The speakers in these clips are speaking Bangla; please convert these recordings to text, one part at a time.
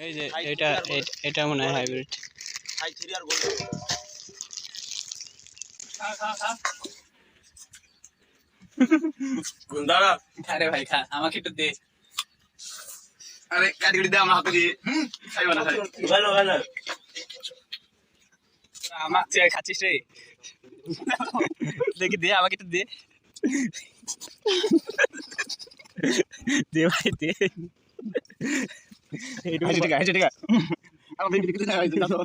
এই যে এটা মনে হয় হাইব্রিড। আরে ভাই খা, আমাকে একটু দে। আরে কাটি দে আমার হাতে দিয়ে। খাইবা না খাই। ভালো ভালো। আমার চেয়ে খাচ্ছিস রে। দেখি দে, আমাকে একটু দে। দে ভাই দে। এইটুকু ঠিক আছে ঠিক আছে। আমার বেবি কিছু না হইছে না তো।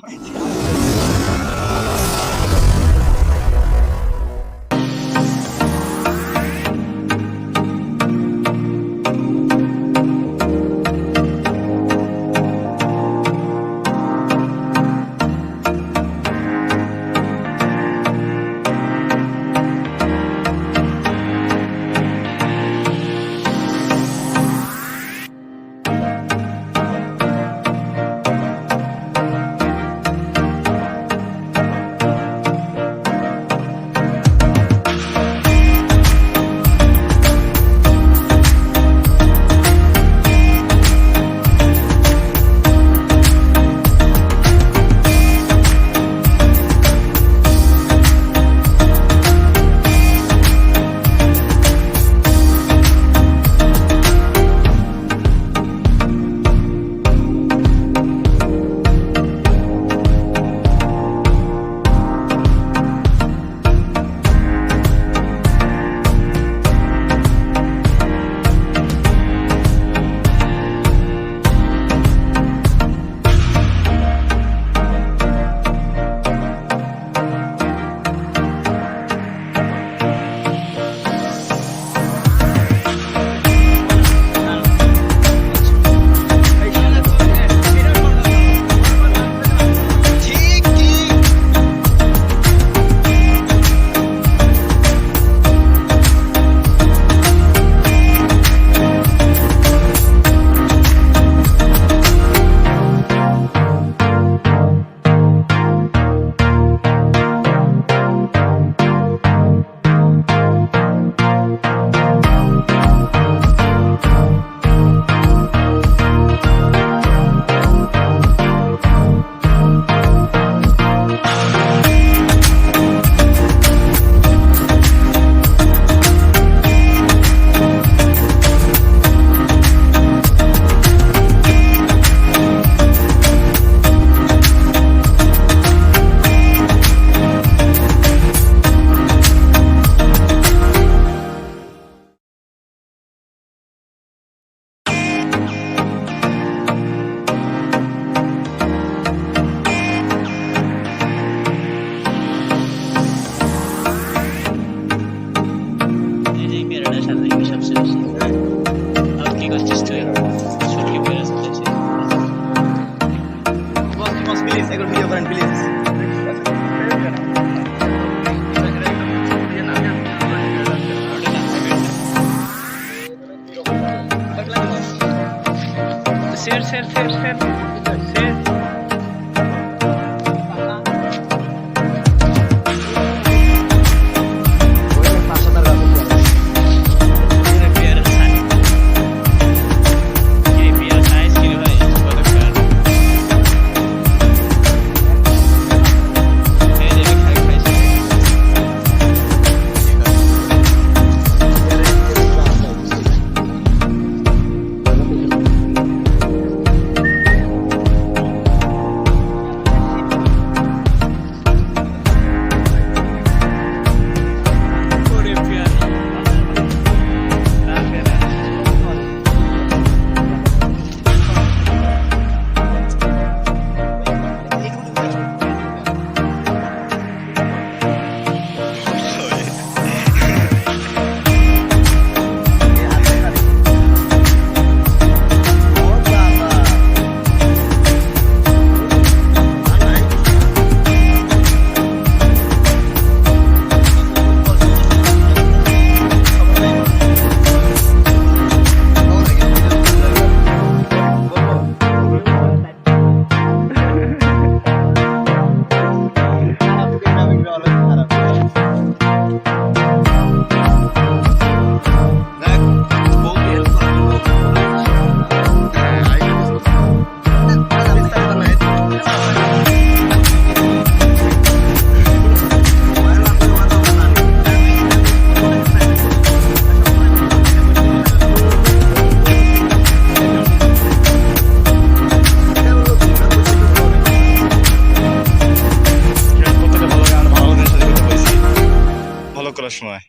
সময়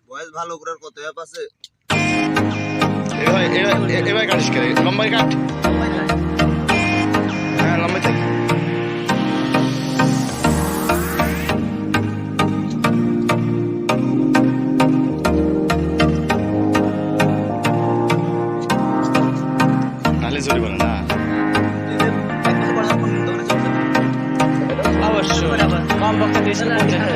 বয়স ভালো করার কত অ্যাপ আছে এবার কাটিস করে লম্বাই কাট হ্যাঁ লম্বাই থাক নাহলে জোরে বলে না অবশ্য কম পক্ষে 12,000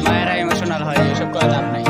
মায়েরা ইমোশনাল হয় এসব করে লাভ নাই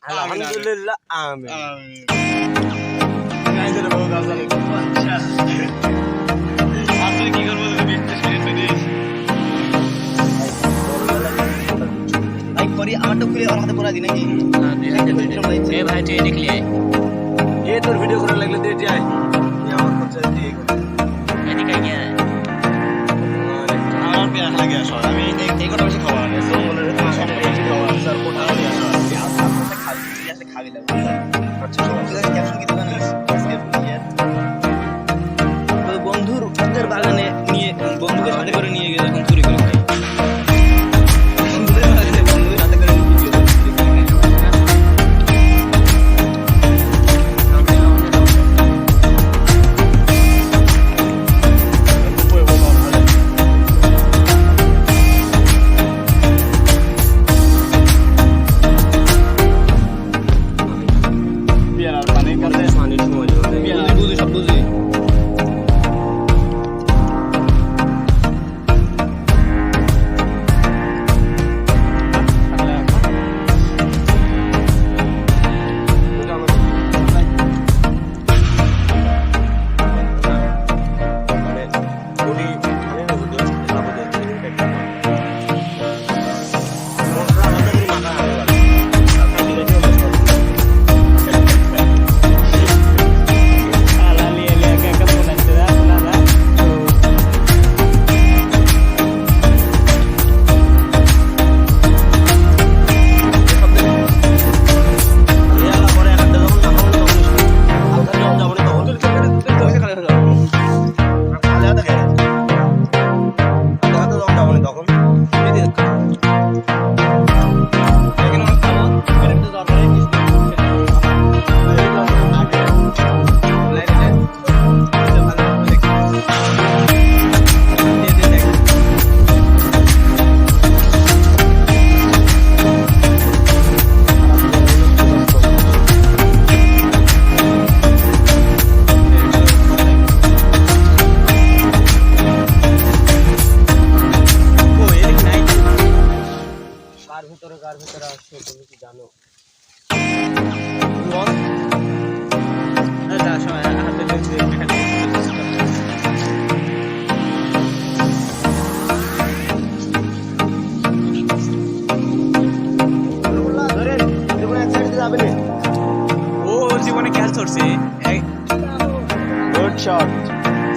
আলহামদুলিল্লাহ আমিন আপনি কি করবো ভাই করি আমারটা খুলে আর হাতে পড়া দি নাকি এ ভাই তুই দেখলি এ তোর ভিডিও করা লাগলে দে যাই আমার খরচা দিয়ে এদিকে গিয়ে আমার পেয়ার লাগে আসলে আমি এই কথা বেশি খাওয়া লাগে সম্বলের বেশি খাওয়া স্যার কোটা দিয়ে আসা খাবি লাগবে আচ্ছা সমস্যা ক্যাপশন কি দিবেন আজকে বন্ধুর ওদের বাগানে নিয়ে বন্ধুকে সাথে করে নিয়ে গিয়ে যখন চুরি করে খাই বন্ধুদের সাথে করে ভিডিও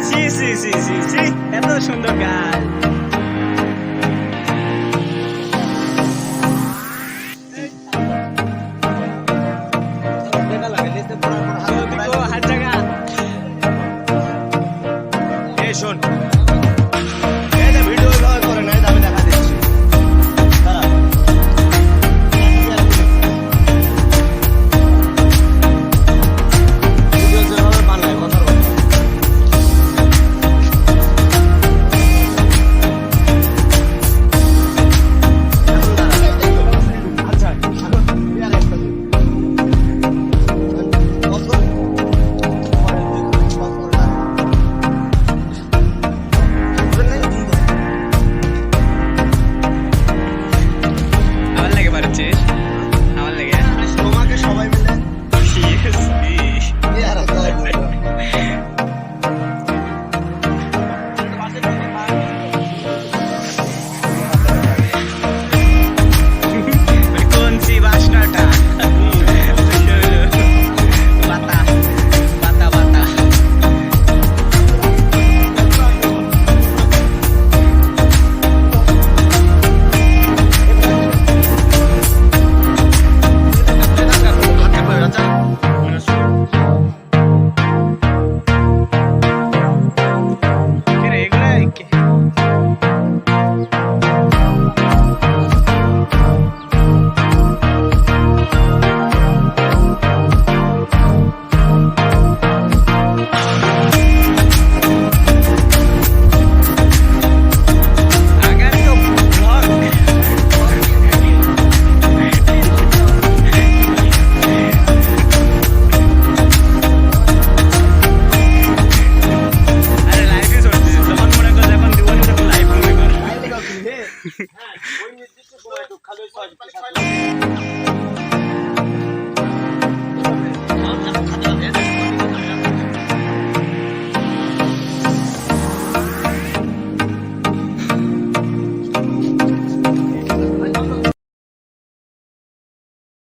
সি সি সি সি সি এত সুন্দর গান। হাত জায়গা এই শোন